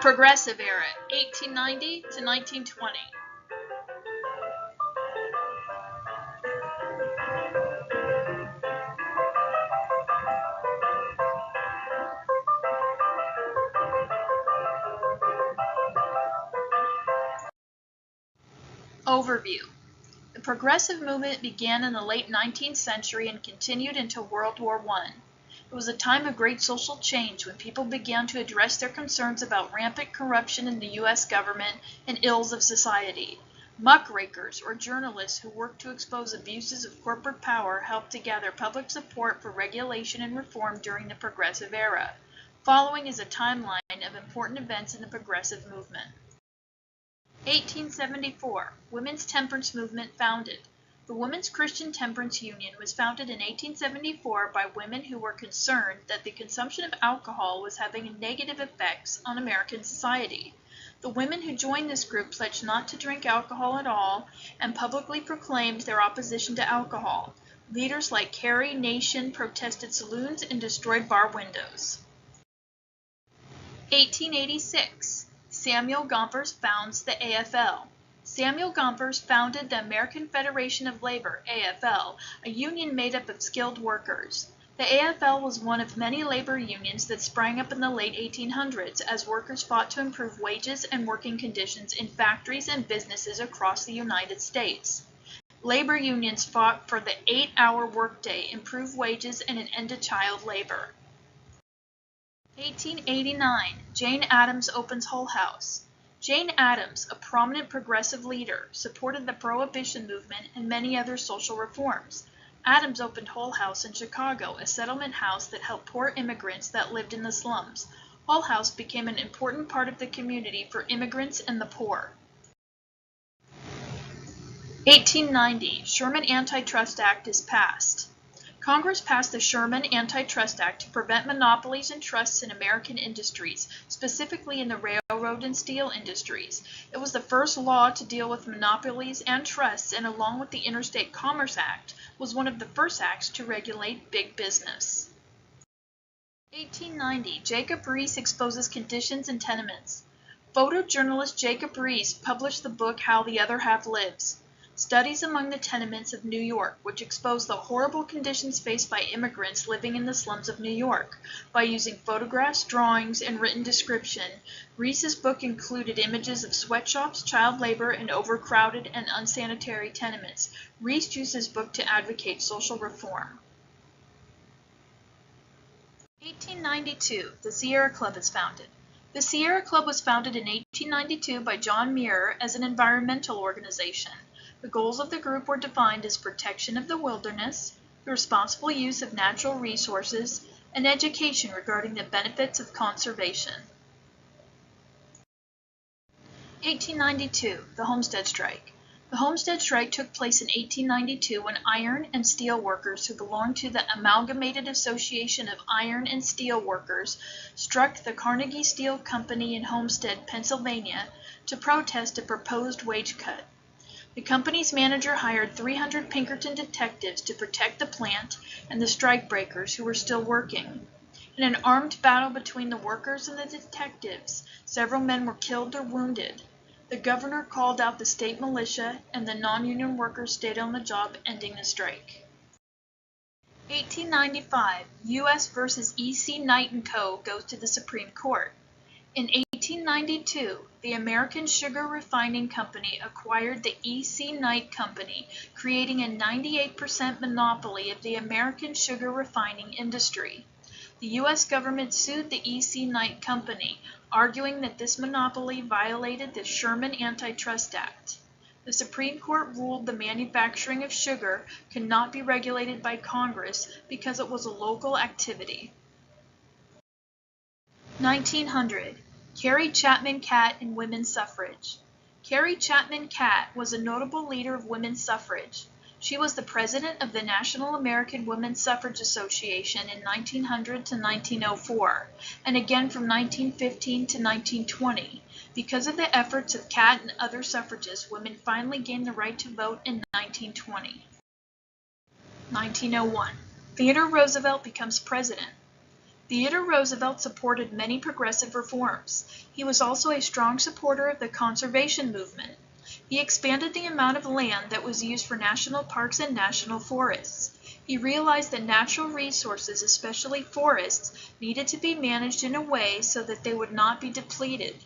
Progressive Era, 1890 to 1920. Overview. The progressive movement began in the late 19th century and continued into World War I. It was a time of great social change when people began to address their concerns about rampant corruption in the U.S. government and ills of society. Muckrakers, or journalists who worked to expose abuses of corporate power, helped to gather public support for regulation and reform during the Progressive Era. Following is a timeline of important events in the progressive movement. 1874, Women's Temperance Movement founded. The Women's Christian Temperance Union was founded in 1874 by women who were concerned that the consumption of alcohol was having negative effects on American society. The women who joined this group pledged not to drink alcohol at all and publicly proclaimed their opposition to alcohol. Leaders like Carrie Nation protested saloons and destroyed bar windows. 1886. Samuel Gompers founds the AFL. Samuel Gompers founded the American Federation of Labor, AFL, a union made up of skilled workers. The AFL was one of many labor unions that sprang up in the late 1800s as workers fought to improve wages and working conditions in factories and businesses across the United States. Labor unions fought for the 8-hour workday, improved wages, and an end to child labor. 1889, Jane Addams opens Hull House. Jane Addams, a prominent progressive leader, supported the Prohibition movement and many other social reforms. Addams opened Hull House in Chicago, a settlement house that helped poor immigrants that lived in the slums. Hull House became an important part of the community for immigrants and the poor. 1890, Sherman Antitrust Act is passed. Congress passed the Sherman Antitrust Act to prevent monopolies and trusts in American industries, specifically in the railroad and steel industries. It was the first law to deal with monopolies and trusts, and along with the Interstate Commerce Act, was one of the first acts to regulate big business. 1890, Jacob Riis exposes conditions in tenements. Photojournalist Jacob Riis published the book How the Other Half Lives. Studies among the tenements of New York, which exposed the horrible conditions faced by immigrants living in the slums of New York. By using photographs, drawings, and written description, Riis's book included images of sweatshops, child labor, and overcrowded and unsanitary tenements. Riis used his book to advocate social reform. 1892, the Sierra Club is founded. The Sierra Club was founded in 1892 by John Muir as an environmental organization. The goals of the group were defined as protection of the wilderness, the responsible use of natural resources, and education regarding the benefits of conservation. 1892, the Homestead Strike. The Homestead Strike took place in 1892 when iron and steel workers who belonged to the Amalgamated Association of Iron and Steel Workers struck the Carnegie Steel Company in Homestead, Pennsylvania, to protest a proposed wage cut. The company's manager hired 300 Pinkerton detectives to protect the plant and the strikebreakers who were still working. In an armed battle between the workers and the detectives, several men were killed or wounded. The governor called out the state militia, and the non-union workers stayed on the job, ending the strike. 1895, U.S. v. E.C. Knight & Co. goes to the Supreme Court. In 1892, the American Sugar Refining Company acquired the E.C. Knight Company, creating a 98% monopoly of the American sugar refining industry. The U.S. government sued the E.C. Knight Company, arguing that this monopoly violated the Sherman Antitrust Act. The Supreme Court ruled the manufacturing of sugar could not be regulated by Congress because it was a local activity. 1900. Carrie Chapman Catt and women's suffrage. Carrie Chapman Catt was a notable leader of women's suffrage. She was the president of the National American Women's Suffrage Association in 1900 to 1904, and again from 1915 to 1920. Because of the efforts of Catt and other suffragists, women finally gained the right to vote in 1920. 1901. Theodore Roosevelt becomes president. Theodore Roosevelt supported many progressive reforms. He was also a strong supporter of the conservation movement. He expanded the amount of land that was used for national parks and national forests. He realized that natural resources, especially forests, needed to be managed in a way so that they would not be depleted.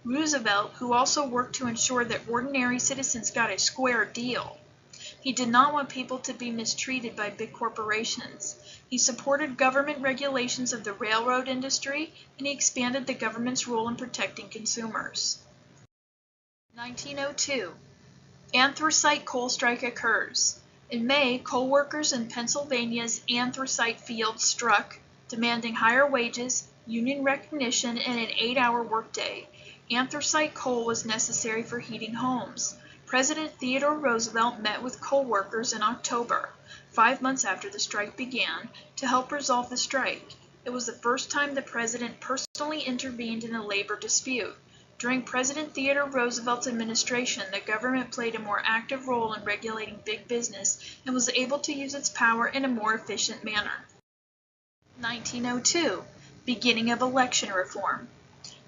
Roosevelt, who also worked to ensure that ordinary citizens got a square deal. He did not want people to be mistreated by big corporations. He supported government regulations of the railroad industry, and he expanded the government's role in protecting consumers. 1902. Anthracite coal strike occurs. In May, coal workers in Pennsylvania's anthracite fields struck, demanding higher wages, union recognition, and an 8-hour workday. Anthracite coal was necessary for heating homes. President Theodore Roosevelt met with coal workers in October, 5 months after the strike began, to help resolve the strike. It was the first time the president personally intervened in a labor dispute. During President Theodore Roosevelt's administration, the government played a more active role in regulating big business and was able to use its power in a more efficient manner. 1902. Beginning of election reform.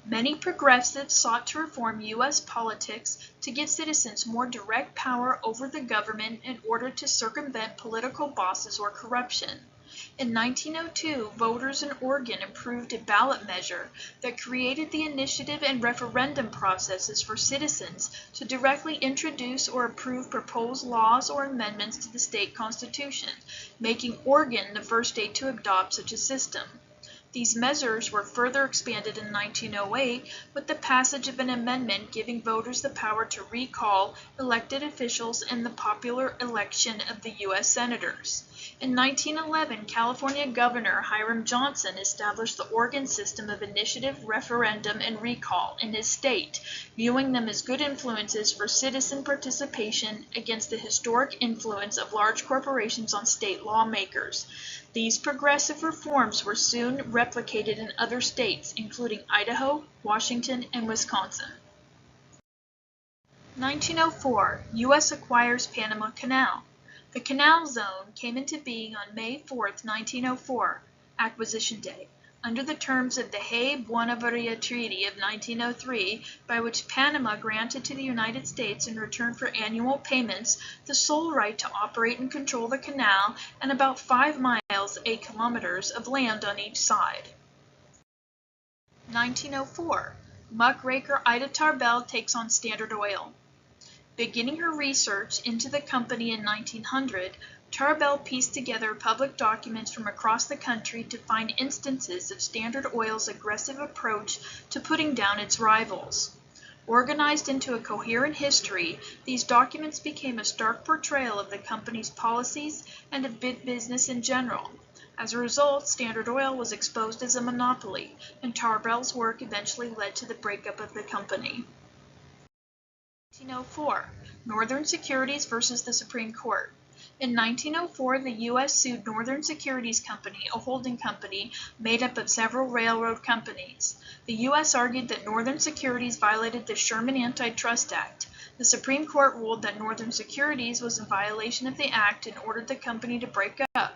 Many progressives sought to reform U.S. politics to give citizens more direct power over the government in order to circumvent political bosses or corruption. In 1902, voters in Oregon approved a ballot measure that created the initiative and referendum processes for citizens to directly introduce or approve proposed laws or amendments to the state constitution, making Oregon the first state to adopt such a system. These measures were further expanded in 1908 with the passage of an amendment giving voters the power to recall elected officials in the popular election of the U.S. Senators. In 1911, California Governor Hiram Johnson established the Oregon system of initiative, referendum, and recall in his state, viewing them as good influences for citizen participation against the historic influence of large corporations on state lawmakers. These progressive reforms were soon replicated in other states, including Idaho, Washington, and Wisconsin. 1904, U.S. acquires Panama Canal. The Canal Zone came into being on May 4, 1904, Acquisition Day, under the terms of the Hay-Buenaventura Treaty of 1903, by which Panama granted to the United States in return for annual payments the sole right to operate and control the canal and about 5 miles, 8 kilometers, of land on each side. 1904, Muckraker Ida Tarbell takes on Standard Oil. Beginning her research into the company in 1900, Tarbell pieced together public documents from across the country to find instances of Standard Oil's aggressive approach to putting down its rivals. Organized into a coherent history, these documents became a stark portrayal of the company's policies and of big business in general. As a result, Standard Oil was exposed as a monopoly, and Tarbell's work eventually led to the breakup of the company. 1904, Northern Securities versus the Supreme Court. In 1904, the U.S. sued Northern Securities Company, a holding company made up of several railroad companies. The U.S. argued that Northern Securities violated the Sherman Antitrust Act. The Supreme Court ruled that Northern Securities was in violation of the act and ordered the company to break up.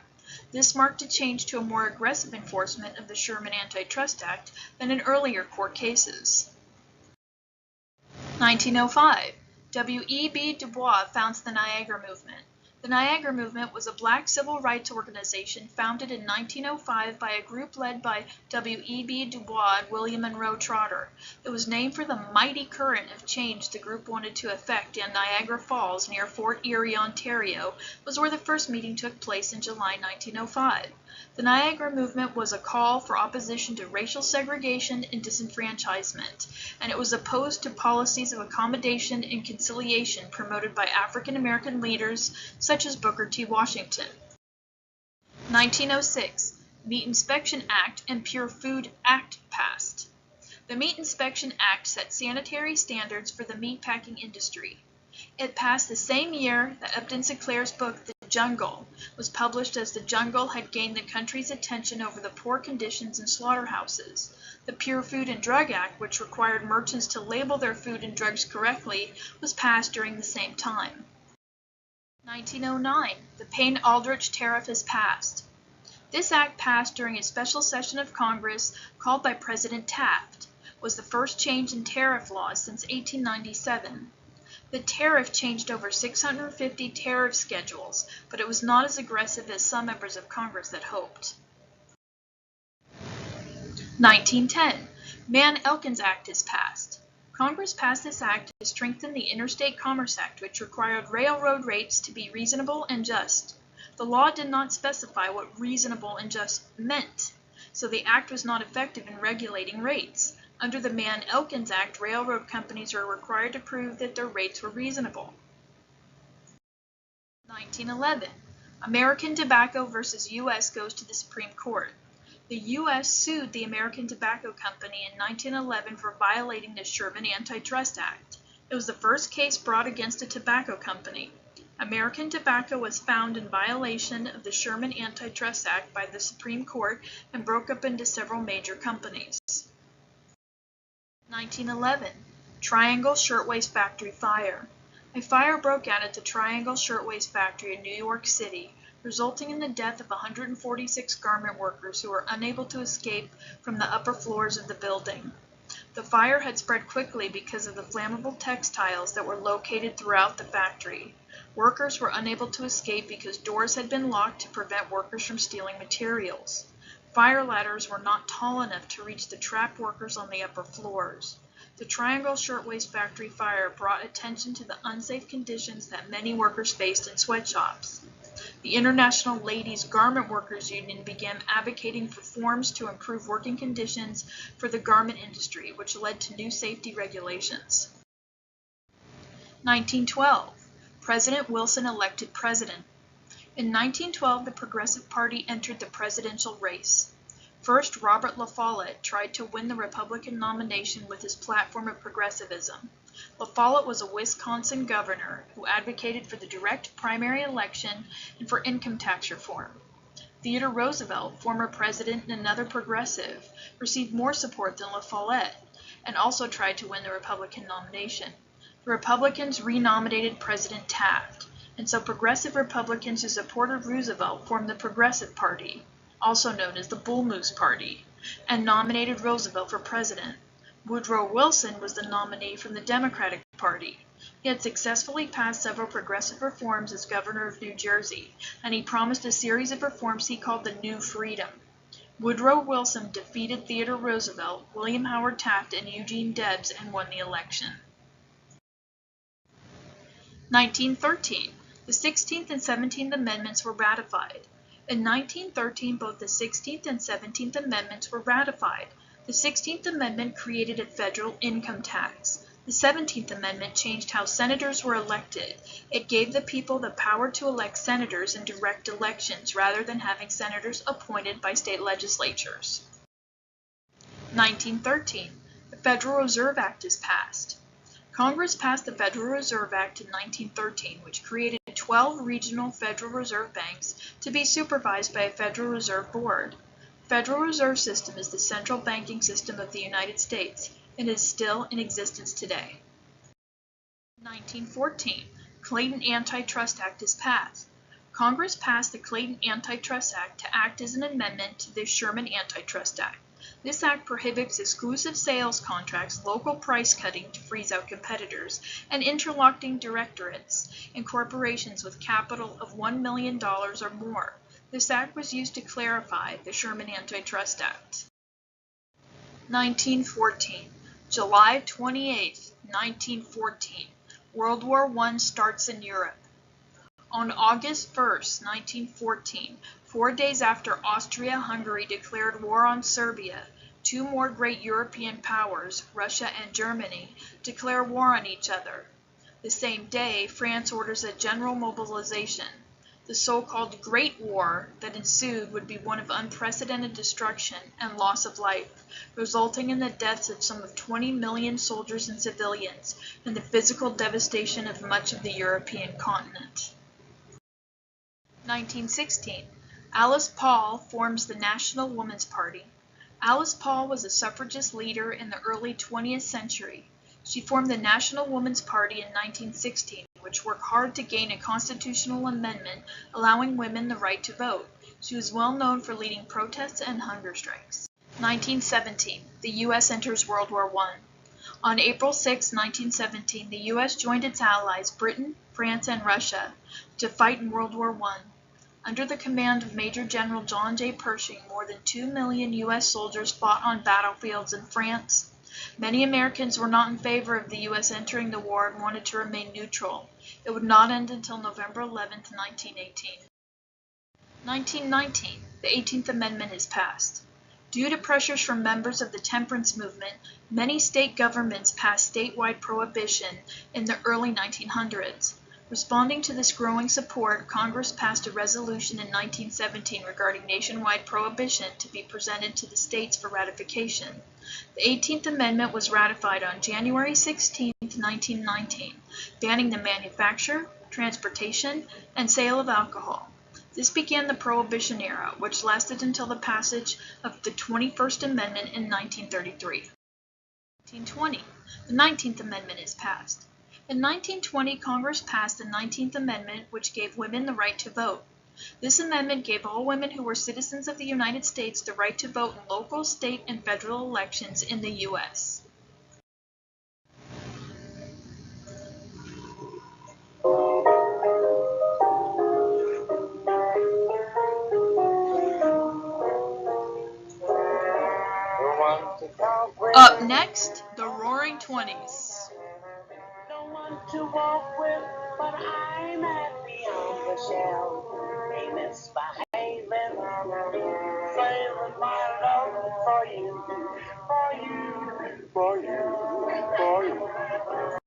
This marked a change to a more aggressive enforcement of the Sherman Antitrust Act than in earlier court cases. 1905, W.E.B. Du Bois founds the Niagara Movement. The Niagara Movement was a black civil rights organization founded in 1905 by a group led by W.E.B. Du Bois and William Monroe Trotter. It was named for the mighty current of change the group wanted to effect, and Niagara Falls, near Fort Erie, Ontario, was where the first meeting took place in July 1905. The Niagara Movement was a call for opposition to racial segregation and disenfranchisement, and it was opposed to policies of accommodation and conciliation promoted by African American leaders such as Booker T. Washington. 1906, Meat Inspection Act and Pure Food Act passed. The Meat Inspection Act set sanitary standards for the meatpacking industry. It passed the same year that Upton Sinclair's book, The Jungle, was published, as the jungle had gained the country's attention over the poor conditions in slaughterhouses. The Pure Food and Drug Act, which required merchants to label their food and drugs correctly, was passed during the same time. 1909, the Payne-Aldrich Tariff is passed. This act, passed during a special session of Congress called by President Taft, was the first change in tariff laws since 1897. The tariff changed over 650 tariff schedules, but it was not as aggressive as some members of Congress had hoped. 1910. Mann-Elkins Act is passed. Congress passed this act to strengthen the Interstate Commerce Act, which required railroad rates to be reasonable and just. The law did not specify what reasonable and just meant, so the act was not effective in regulating rates. Under the Mann-Elkins Act, railroad companies are required to prove that their rates were reasonable. 1911. American Tobacco versus U.S. goes to the Supreme Court. The U.S. sued the American Tobacco Company in 1911 for violating the Sherman Antitrust Act. It was the first case brought against a tobacco company. American Tobacco was found in violation of the Sherman Antitrust Act by the Supreme Court and broke up into several major companies. 1911. Triangle Shirtwaist Factory Fire. A fire broke out at the Triangle Shirtwaist Factory in New York City, resulting in the death of 146 garment workers who were unable to escape from the upper floors of the building. The fire had spread quickly because of the flammable textiles that were located throughout the factory. Workers were unable to escape because doors had been locked to prevent workers from stealing materials. Fire ladders were not tall enough to reach the trapped workers on the upper floors. The Triangle Shirtwaist Factory fire brought attention to the unsafe conditions that many workers faced in sweatshops. The International Ladies Garment Workers Union began advocating for reforms to improve working conditions for the garment industry, which led to new safety regulations. 1912. President Wilson elected president. In 1912, the Progressive Party entered the presidential race. First, Robert La Follette tried to win the Republican nomination with his platform of progressivism. La Follette was a Wisconsin governor who advocated for the direct primary election and for income tax reform. Theodore Roosevelt, former president and another progressive, received more support than La Follette and also tried to win the Republican nomination. The Republicans renominated President Taft, and so progressive Republicans who supported Roosevelt formed the Progressive Party, also known as the Bull Moose Party, and nominated Roosevelt for president. Woodrow Wilson was the nominee from the Democratic Party. He had successfully passed several progressive reforms as governor of New Jersey, and he promised a series of reforms he called the New Freedom. Woodrow Wilson defeated Theodore Roosevelt, William Howard Taft, and Eugene Debs and won the election. 1913. The 16th and 17th Amendments were ratified. In 1913, both the 16th and 17th Amendments were ratified. The 16th Amendment created a federal income tax. The 17th Amendment changed how senators were elected. It gave the people the power to elect senators in direct elections rather than having senators appointed by state legislatures. 1913. The Federal Reserve Act is passed. Congress passed the Federal Reserve Act in 1913, which created 12 regional Federal Reserve banks to be supervised by a Federal Reserve Board. The Federal Reserve System is the central banking system of the United States and is still in existence today. 1914. Clayton Antitrust Act is passed. Congress passed the Clayton Antitrust Act to act as an amendment to the Sherman Antitrust Act. This act prohibits exclusive sales contracts, local price cutting to freeze out competitors, and interlocking directorates in corporations with capital of $1 million or more. This act was used to clarify the Sherman Antitrust Act. 1914. July 28, 1914. World War I starts in Europe. On August 1, 1914, 4 days after Austria-Hungary declared war on Serbia, two more great European powers, Russia and Germany, declare war on each other. The same day, France orders a general mobilization. The so-called Great War that ensued would be one of unprecedented destruction and loss of life, resulting in the deaths of some of 20 million soldiers and civilians and the physical devastation of much of the European continent. 1916. Alice Paul forms the National Woman's Party. Alice Paul was a suffragist leader in the early 20th century. She formed the National Woman's Party in 1916, which worked hard to gain a constitutional amendment allowing women the right to vote. She was well known for leading protests and hunger strikes. 1917. The U.S. enters World War I. On April 6, 1917, the U.S. joined its allies, Britain, France, and Russia, to fight in World War I. Under the command of Major General John J. Pershing, more than 2 million U.S. soldiers fought on battlefields in France. Many Americans were not in favor of the U.S. entering the war and wanted to remain neutral. It would not end until November 11, 1918. 1919. The 18th Amendment is passed. Due to pressures from members of the Temperance movement, many state governments passed statewide prohibition in the early 1900s. Responding to this growing support, Congress passed a resolution in 1917 regarding nationwide prohibition to be presented to the states for ratification. The 18th Amendment was ratified on January 16, 1919, banning the manufacture, transportation, and sale of alcohol. This began the Prohibition era, which lasted until the passage of the 21st Amendment in 1933. 1920. The 19th Amendment is passed. In 1920, Congress passed the 19th Amendment, which gave women the right to vote. This amendment gave all women who were citizens of the United States the right to vote in local, state, and federal elections in the U.S. Up next, the Roaring Twenties. No one to walk with, but I'm happy on the shelf. Ain't misbehaving.